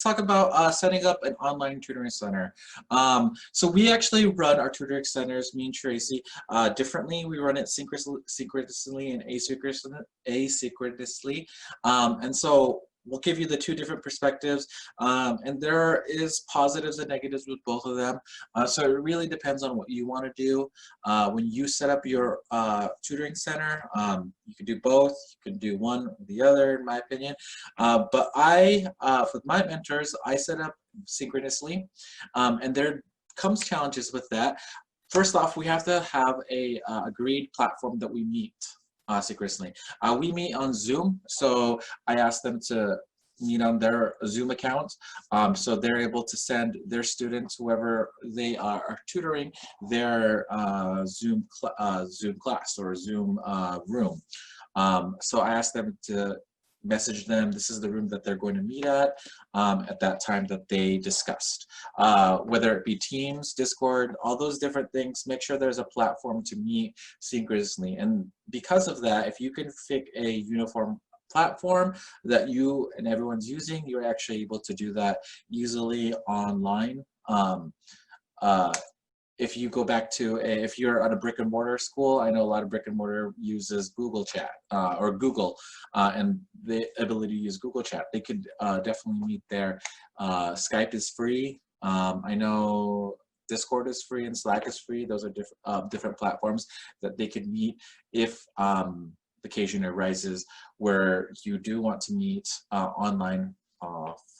talk about setting up an online tutoring center. So we actually run our tutoring centers, me and Tracy, differently. We run it synchronously and asynchronously. And so we'll give you the two different perspectives, and there is positives and negatives with both of them. So it really depends on what you want to do. When you set up your tutoring center, you can do both. You can do one or the other, in my opinion. But with my mentors, I set up synchronously, and there comes challenges with that. First off, we have to have a agreed platform that we meet synchronously. We meet on Zoom, so I asked them to meet on their Zoom account, so they're able to send their students, whoever they are tutoring, their Zoom class or Zoom room. So I asked them to message them, this is the room that they're going to meet at that time that they discussed. Whether it be Teams, Discord, all those different things, make sure there's a platform to meet synchronously. And because of that, if you can pick a uniform platform that you and everyone's using, you're actually able to do that easily online. If you go back to, if you're at a brick and mortar school, I know a lot of brick and mortar uses Google Chat or Google, and the ability to use Google Chat. They could definitely meet there. Skype is free. I know Discord is free and Slack is free. Those are different platforms that they could meet if the occasion arises where you do want to meet online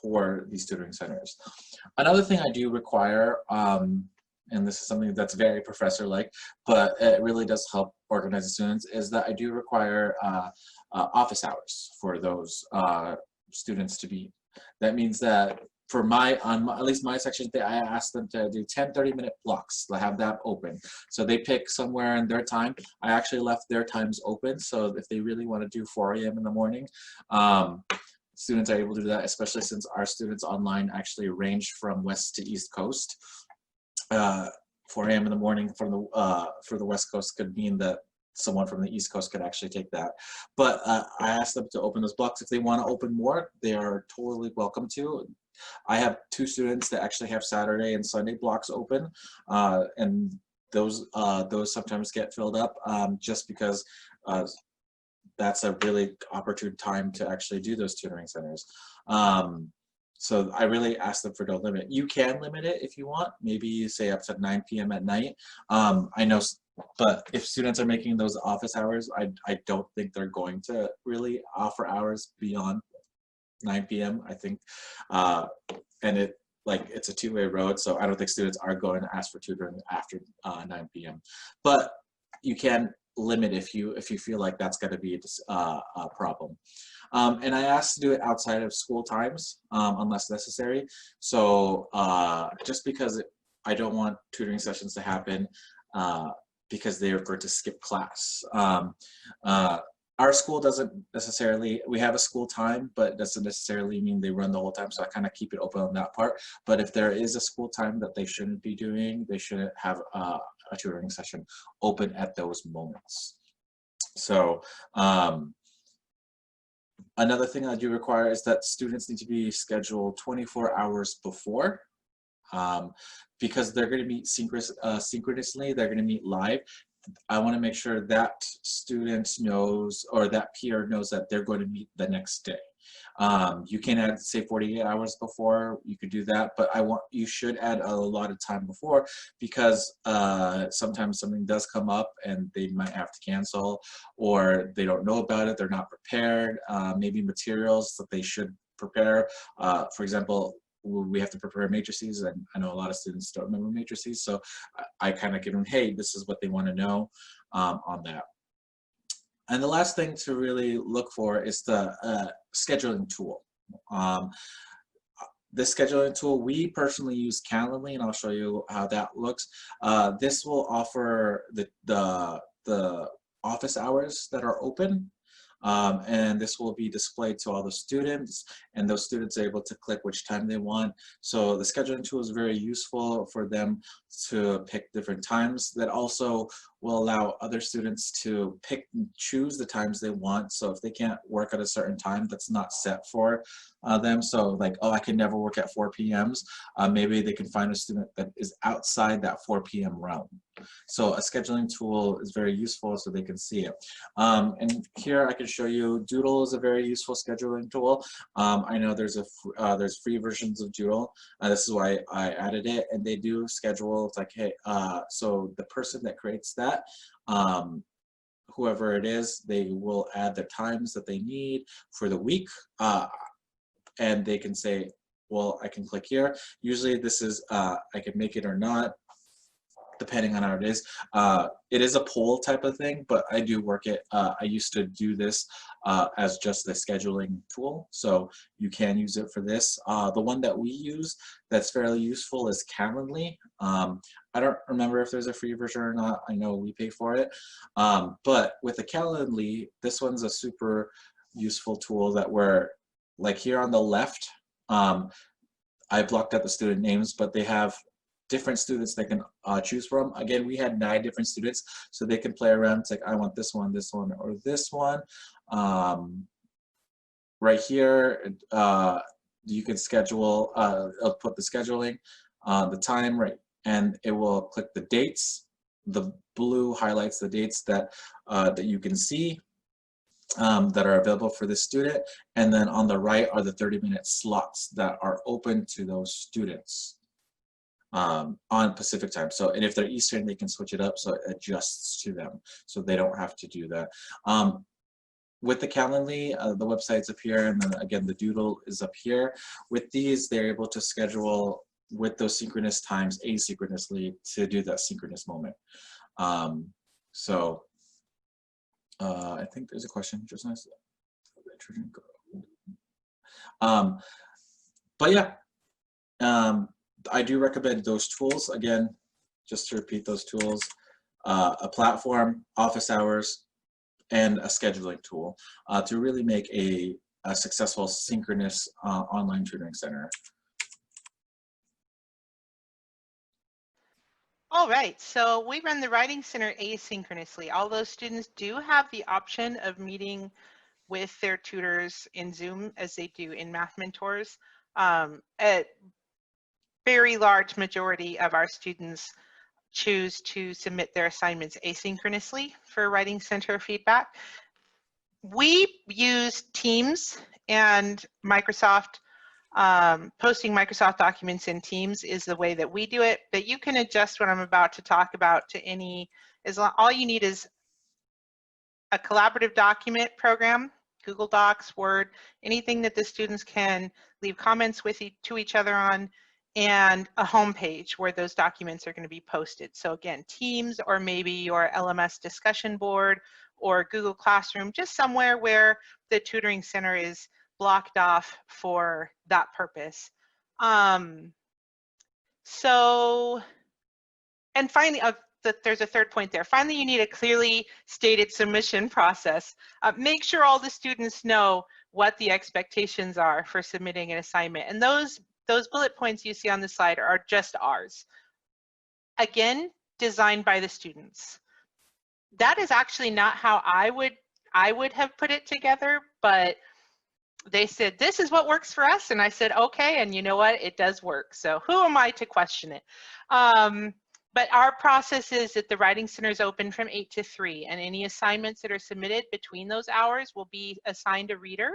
for these tutoring centers. Another thing I do require, and this is something that's very professor-like, but it really does help organize the students, is that I do require office hours for those students to be. That means that for at least my section, I asked them to do 10 30-minute blocks, to have that open. So they pick somewhere in their time. I actually left their times open, so if they really want to do 4 a.m. in the morning, students are able to do that, especially since our students online actually range from West to East Coast. 4 a.m. in the morning for the West Coast could mean that someone from the East Coast could actually take that. But I asked them to open those blocks. If they want to open more, they are totally welcome to. I have 2 students that actually have Saturday and Sunday blocks open, and those sometimes get filled up just because that's a really opportune time to actually do those tutoring centers. So I really ask them for no limit. You can limit it if you want. Maybe you say up to 9 p.m. at night. I know, but if students are making those office hours, I don't think they're going to really offer hours beyond 9 p.m. I think, and it's a two-way road, so I don't think students are going to ask for tutoring after 9 p.m. But you can limit if you feel like that's going to be a problem. And I asked to do it outside of school times unless necessary. So just because I don't want tutoring sessions to happen because they refer to skip class. Our school doesn't necessarily, we have a school time, but it doesn't necessarily mean they run the whole time, so I kind of keep it open on that part. But if there is a school time that they shouldn't be doing, they shouldn't have a tutoring session open at those moments. So another thing I do require is that students need to be scheduled 24 hours before, because they're going to meet synchronously, they're going to meet live. I want to make sure that student knows, or that peer knows, that they're going to meet the next day. You can add, say, 48 hours before, you could do that, but you should add a lot of time before, because sometimes something does come up and they might have to cancel, or they don't know about it, they're not prepared, maybe materials that they should prepare. For example, we have to prepare matrices, and I know a lot of students don't remember matrices, so I kind of give them, hey, this is what they want to know on that. And the last thing to really look for is the scheduling tool. This scheduling tool, we personally use Calendly, and I'll show you how that looks. This will offer the office hours that are open, and this will be displayed to all the students, and those students are able to click which time they want. So the scheduling tool is very useful for them to pick different times. That also will allow other students to pick and choose the times they want. So if they can't work at a certain time that's not set for them, so like, oh, I can never work at 4 p.m.s, maybe they can find a student that is outside that 4 p.m. realm. So a scheduling tool is very useful so they can see it. And here I can show you Doodle is a very useful scheduling tool. I know there's free versions of Doodle. This is why I added it, and they do schedule. It's like, hey, so the person that creates that, whoever it is, they will add the times that they need for the week, and they can say, well, I can click here. Usually this is, I can make it or not, depending on how it is. It is a poll type of thing, but I do work it. I used to do this as just the scheduling tool, so you can use it for this. The one that we use that's fairly useful is Calendly. I don't remember if there's a free version or not. I know we pay for it. But with the Calendly, this one's a super useful tool that we're, like here on the left, I blocked out the student names, but they have different students they can choose from. Again, we had 9 different students, so they can play around. It's like, I want this one, or this one. Right here, you can schedule, I'll put the scheduling, the time, right, and it will click the dates. The blue highlights the dates that, that you can see that are available for this student, and then on the right are the 30-minute slots that are open to those students on Pacific time. So, and if they're Eastern, they can switch it up so it adjusts to them, so they don't have to do that. With the Calendly, the website's up here, and then again the Doodle is up here. With these, they're able to schedule with those synchronous times asynchronously to do that synchronous moment. So I think there's a question just nice. But yeah, I do recommend those tools. Again, just to repeat those tools, a platform, office hours, and a scheduling tool to really make a successful synchronous online tutoring center. All right, so we run the Writing Center asynchronously. All those students do have the option of meeting with their tutors in Zoom as they do in Math Mentors. A very large majority of our students choose to submit their assignments asynchronously for Writing Center feedback. We use Teams and Microsoft. Posting Microsoft documents in Teams is the way that we do it, but you can adjust what I'm about to talk about to any, all you need is a collaborative document program, Google Docs, Word, anything that the students can leave comments with to each other on, and a home page where those documents are going to be posted. So again, Teams, or maybe your LMS discussion board or Google Classroom, just somewhere where the tutoring center is blocked off for that purpose. So, and finally, there's a third point there. Finally, you need a clearly stated submission process. Make sure all the students know what the expectations are for submitting an assignment. And those bullet points you see on the slide are just ours. Again, designed by the students. That is actually not how I would have put it together, but they said, this is what works for us. And I said, okay, and you know what? It does work. So who am I to question it? But our process is that the Writing Center is open from 8 to 3, and any assignments that are submitted between those hours will be assigned a reader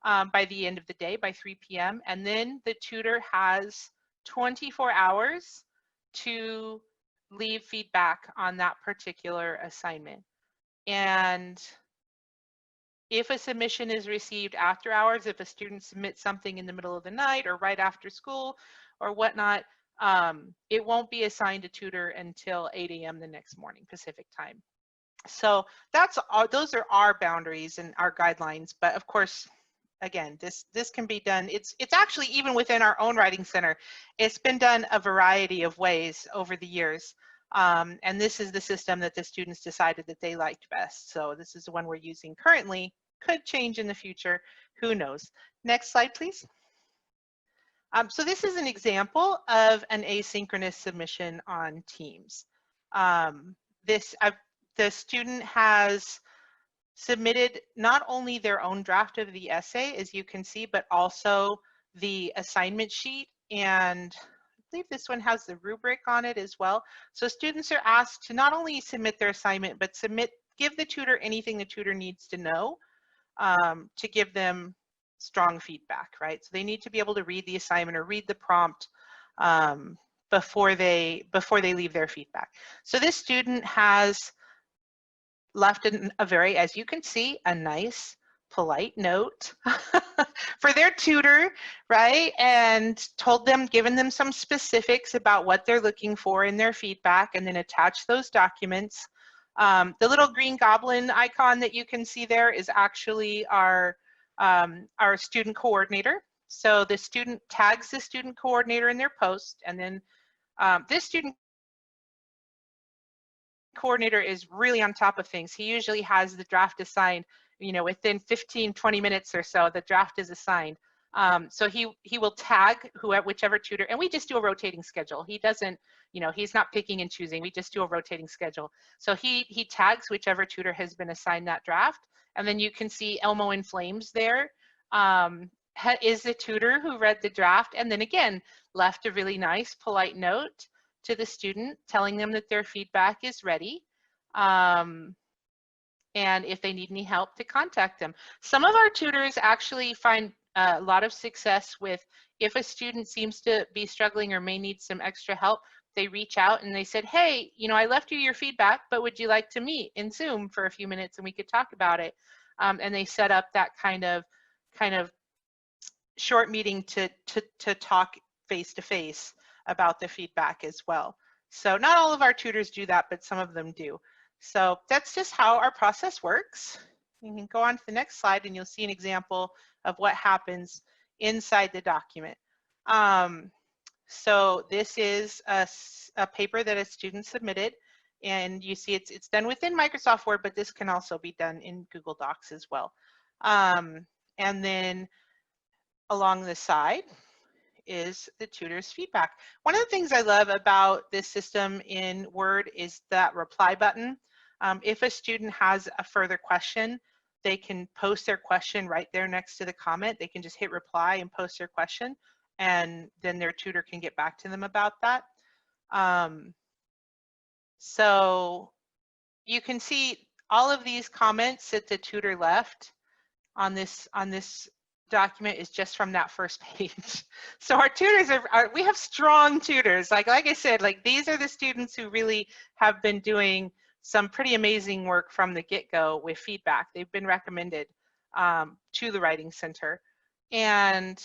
by the end of the day, by 3 p.m. And then the tutor has 24 hours to leave feedback on that particular assignment. And if a submission is received after hours, if a student submits something in the middle of the night or right after school or whatnot, it won't be assigned a tutor until 8 a.m. the next morning, Pacific time. So those are our boundaries and our guidelines. But of course, again, this can be done. It's actually even within our own Writing Center. It's been done a variety of ways over the years. And this is the system that the students decided that they liked best. So this is the one we're using currently. Could change in the future, who knows. Next slide, please. So this is an example of an asynchronous submission on Teams. The student has submitted not only their own draft of the essay, as you can see, but also the assignment sheet, and I believe this one has the rubric on it as well. So students are asked to not only submit their assignment, but give the tutor anything the tutor needs to know to give them strong feedback, right? So they need to be able to read the assignment or read the prompt before they leave their feedback. So this student has left a very, as you can see, a nice, polite note for their tutor, right? And given them some specifics about what they're looking for in their feedback, and then attach those documents. The little green goblin icon that you can see there is actually our student coordinator. So the student tags the student coordinator in their post, and then this student coordinator is really on top of things. He usually has the draft assigned, within 15-20 minutes or so, the draft is assigned. So he will tag whichever tutor, and we just do a rotating schedule. He doesn't, he's not picking and choosing. We just do a rotating schedule. So he tags whichever tutor has been assigned that draft, and then you can see Elmo in flames there is the tutor who read the draft, and then again left a really nice, polite note to the student telling them that their feedback is ready, and if they need any help, to contact them. Some of our tutors actually find a lot of success with, if a student seems to be struggling or may need some extra help, they reach out and they said, hey, I left you your feedback, but would you like to meet in Zoom for a few minutes and we could talk about it? And they set up that kind of short meeting to talk face-to-face about the feedback as well. So not all of our tutors do that, but some of them do. So that's just how our process works. You can go on to the next slide and you'll see an example of what happens inside the document. So this is a paper that a student submitted, and you see it's done within Microsoft Word, but this can also be done in Google Docs as well. And then along the side is the tutor's feedback. One of the things I love about this system in Word is that reply button. If a student has a further question, they can post their question right there next to the comment. They can just hit reply and post their question, and then their tutor can get back to them about that. So you can see all of these comments that the tutor left on this document is just from that first page. So our tutors we have strong tutors. Like I said, these are the students who really have been doing some pretty amazing work from the get-go with feedback. They've been recommended to the Writing Center. And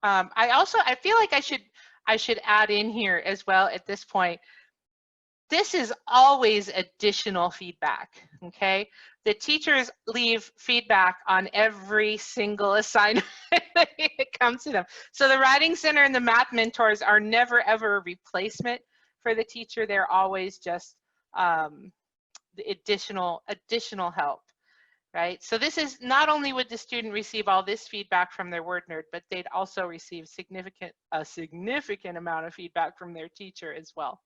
I feel like I should add in here as well at this point, this is always additional feedback, okay? The teachers leave feedback on every single assignment that comes to them. So the Writing Center and the Math Mentors are never ever a replacement for the teacher. They're always just the additional help, right? So this is not only would the student receive all this feedback from their word nerd, but they'd also receive a significant amount of feedback from their teacher as well.